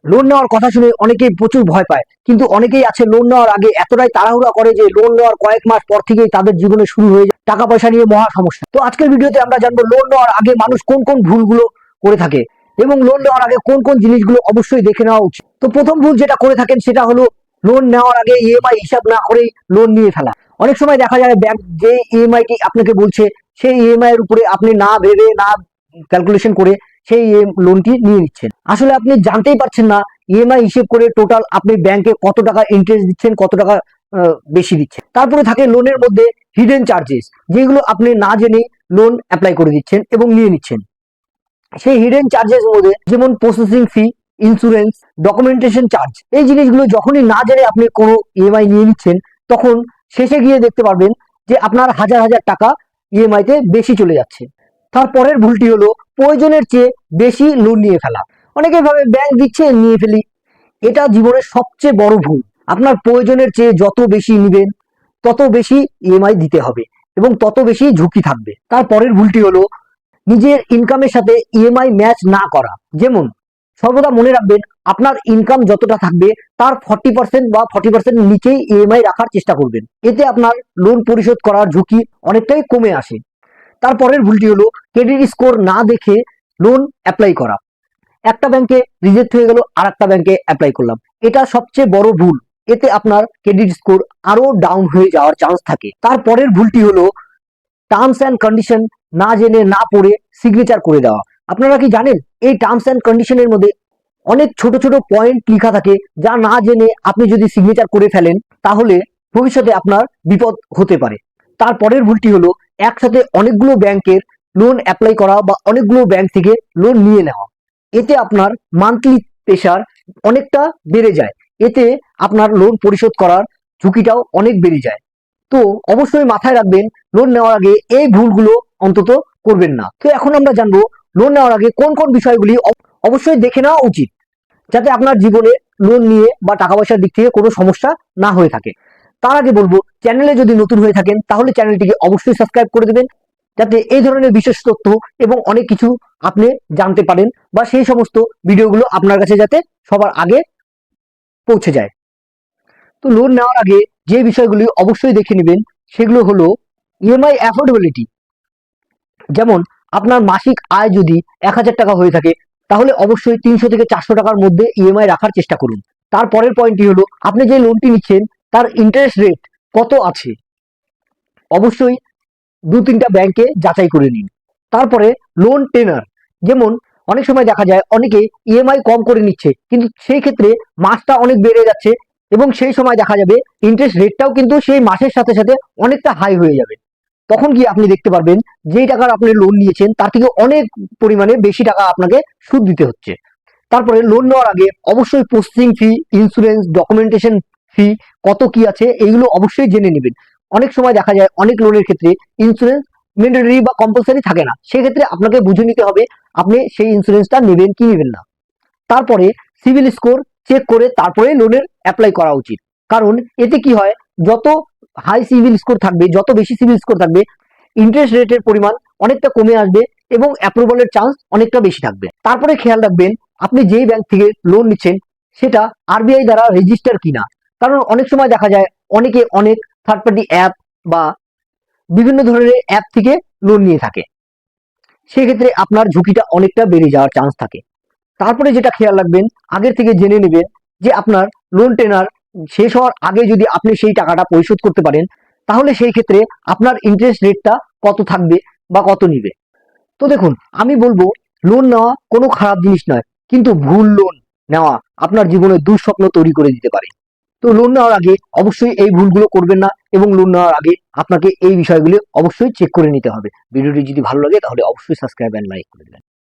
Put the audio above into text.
Loan নেওয়ার কথা শুনে অনেকেই প্রচুর ভয় পায়, কিন্তু অনেকেই আছে লোন নেওয়ার আগে এতটাই তাড়াহুড়া করে যে লোন নেওয়ার কয়েক মাস পর থেকেই তাদের জীবনে শুরু হয়ে যায় টাকা পয়সা নিয়ে মহা সমস্যা। তো আজকের ভিডিওতে আমরা জানবো লোন নেওয়ার আগে মানুষ কোন কোন ভুলগুলো করে থাকে এবং লোন নেওয়ার আগে কোন কোন জিনিসগুলো অবশ্যই দেখে নেওয়া উচিত। তো প্রথম ভুল যেটা করে থাকেন সেটা হলো লোন নেওয়ার আগে ইএমআই হিসাব না করেই লোন নিয়ে ফেলা। অনেক সময় দেখা যায় ব্যাংক যে ইএমআইটি আপনাকে বলছে সেই ইএমআই এর উপরে আপনি না ভেবে না ক্যালকুলেশন করে সেই লোনটি নিয়ে নিচ্ছেন। আসলে আপনি জানতেই পারছেন না ইএমআই হিসেব করে টোটাল আপনি ব্যাংকে কত টাকা ইন্টারেস্ট দিচ্ছেন, কত টাকা বেশি দিচ্ছেন। তারপরে থাকে লোনের মধ্যে হিডেন চার্জেস, যেগুলো আপনি না জেনে লোন অ্যাপ্লাই করে দিচ্ছেন এবং নিয়ে নিচ্ছেন। সেই হিডেন চার্জেস মধ্যে যেমন processing fee, insurance, documentation charge, এই জিনিসগুলো যখনই না জেনে আপনি কোনো ইএমআই নিয়ে নিচ্ছেন তখন শেষে গিয়ে দেখতে পারবেন যে আপনার হাজার হাজার টাকা ইএমআই তে বেশি চলে যাচ্ছে। তারপরের ভুলটি হলো প্রয়োজনের চেয়ে বেশি লোন নিয়ে ফেলা। অনেকে ভাবে ব্যাংক দিচ্ছে নিয়ে ফেলি, এটা জীবনের সবচেয়ে বড় ভুল। আপনার প্রয়োজনের চেয়ে যত বেশি নেবেন তত বেশি ইএমআই দিতে হবে এবং তত বেশি ঝুঁকি থাকবে। তারপরের ভুলটি হলো নিজের ইনকামের সাথে ইএমআই ম্যাচ না করা। যেমন সর্বদা মনে রাখবেন আপনার ইনকাম যতটা থাকবে তার 40% বা 40% নিচেই ইএমআই রাখার চেষ্টা করবেন, এতে আপনার লোন পরিশোধ করার ঝুঁকি অনেকটাই কমে আসে। তারপরের ভুলটি হলো ক্রেডিট স্কোর না দেখে লোন অ্যাপ্লাই করা। একটা ব্যাংকে রিজেক্ট হয়ে গেল আর একটা ব্যাংকে অ্যাপ্লাই করলাম, এটা সবচেয়ে বড় ভুল। এতে আপনার ক্রেডিট স্কোর আরো ডাউন হয়ে যাওয়ার চান্স থাকে। তারপরের ভুলটি হলো টার্মস অ্যান্ড কন্ডিশন না জেনে না পড়ে সিগনেচার করে দেওয়া। আপনারা কি জানেন এই টার্মস অ্যান্ড কন্ডিশনের মধ্যে অনেক ছোট ছোট পয়েন্ট লেখা থাকে, যা না জেনে আপনি যদি সিগনেচার করে ফেলেন তাহলে ভবিষ্যতে আপনার বিপদ হতে পারে। তারপরের ভুলটি হলো একসাথে অনেকগুলো ব্যাংকের লোন অ্যাপ্লাই করা বা অনেকগুলো ব্যাংক থেকে লোন নিয়ে নেওয়া। এতে আপনার মান্থলি প্রেশার অনেকটা বেড়ে যায়, এতে আপনার লোন পরিশোধ করার ঝুঁকিটাও অনেক বেড়ে যায়। তো অবশ্যই মাথায় রাখবেন লোন নেওয়ার আগে এই ভুলগুলো অন্তত করবেন না। তো এখন আমরা জানবো লোন নেওয়ার আগে কোন কোন বিষয়গুলি অবশ্যই দেখে নেওয়া উচিত, যাতে আপনার জীবনে লোন নিয়ে বা টাকা পয়সার দিক থেকে কোনো সমস্যা না হয়ে থাকে। তার আগে বলবো, চ্যানেলে যদি নতুন হয়ে থাকেন তাহলে চ্যানেলটিকে অবশ্যই সাবস্ক্রাইব করে দেবেন, যাতে এই ধরনের বিশেষ তথ্য এবং অনেক কিছু আপনি জানতে পারেন বা সেই সমস্ত ভিডিওগুলো আপনার কাছে যাতে সবার আগে পৌঁছে যায়। তো লোন নেওয়ার আগে যে বিষয়গুলি অবশ্যই দেখে নেবেন সেগুলো হলো ইএমআই অ্যাফোর্ডেবিলিটি। যেমন আপনার মাসিক আয় যদি 1000 টাকা হয়ে থাকে তাহলে অবশ্যই 300 থেকে 400 টাকার মধ্যে ইএমআই রাখার চেষ্টা করুন। তারপরের পয়েন্টটি হলো আপনি যে লোনটি নিচ্ছেন তার ইন্টারেস্ট রেট কত আছে, অবশ্যই 2-3টা ব্যাংকে যাচাই করে নিন। তারপরে লোন টেনার, যেমন অনেক সময় দেখা যায় অনেকে ইএমআই কম করে নিচ্ছে কিন্তু সেই ক্ষেত্রে মাসটা অনেক বেড়ে যাচ্ছে এবং সেই সময় দেখা যাবে ইন্টারেস্ট রেটটাও কিন্তু সেই মাসের সাথে সাথে অনেকটা হাই হয়ে যাবে। তখন কি আপনি দেখতে পারবেন যেই টাকার আপনি লোন নিয়েছেন তার থেকে অনেক পরিমাণে বেশি টাকা আপনাকে সুদ দিতে হচ্ছে। তারপরে লোন নেওয়ার আগে অবশ্যই প্রসেসিং ফি, ইন্স্যুরেন্স, ডকুমেন্টেশন ফি কত কি আছে এইগুলো অবশ্যই জেনে নেবেন। অনেক সময় দেখা যায় অনেক লোনের ক্ষেত্রে ইন্স্যুরেন্স ম্যান্ডেটরি বা কম্পালসারি থাকে না, সেক্ষেত্রে আপনাকে বুঝে নিতে হবে আপনি সেই ইন্স্যুরেন্সটা নেবেন কি নেবেন না। তারপরে সিভিল স্কোর চেক করে তারপরে লোনের অ্যাপ্লাই করা উচিত, কারণ এতে কি হয় যত হাই সিভিল স্কোর থাকবে, যত বেশি সিভিল স্কোর থাকবে, ইন্টারেস্ট রেটের পরিমাণ অনেকটা কমে আসবে এবং অ্যাপ্রুভালের চান্স অনেকটা বেশি থাকবে। তারপরে খেয়াল রাখবেন আপনি যেই ব্যাংক থেকে লোন নিচ্ছেন সেটা আরবিআই দ্বারা রেজিস্টার কিনা, কারণ অনেক সময় দেখা যায় অনেকে অনেক থার্ড পার্টি অ্যাপ বা বিভিন্ন ধরনের অ্যাপ থেকে লোন নিয়ে থাকে, সেক্ষেত্রে আপনার ঝুঁকিটা অনেকটা বেড়ে যাওয়ার চান্স থাকে। তারপরে যেটা খেয়াল রাখবেন আগের থেকে জেনে নেবেন যে আপনার লোন টেনার শেষ হওয়ার আগে যদি আপনি সেই টাকাটা পরিশোধ করতে পারেন তাহলে সেই ক্ষেত্রে আপনার ইন্টারেস্ট রেটটা কত থাকবে বা কত নিবে। তো দেখুন, আমি বলবো লোন নেওয়া কোনো খারাপ জিনিস নয়, কিন্তু ভুল লোন নেওয়া আপনার জীবনে দুঃস্বপ্ন তৈরি করে দিতে পারে। তো লোন নেওয়ার আগে অবশ্যই এই ভুলগুলো করবেন না এবং লোন নেওয়ার আগে আপনাকে এই বিষয়গুলো অবশ্যই চেক করে নিতে হবে। ভিডিওটি যদি ভালো লাগে তাহলে অবশ্যই সাবস্ক্রাইব এন্ড লাইক করে দেবেন।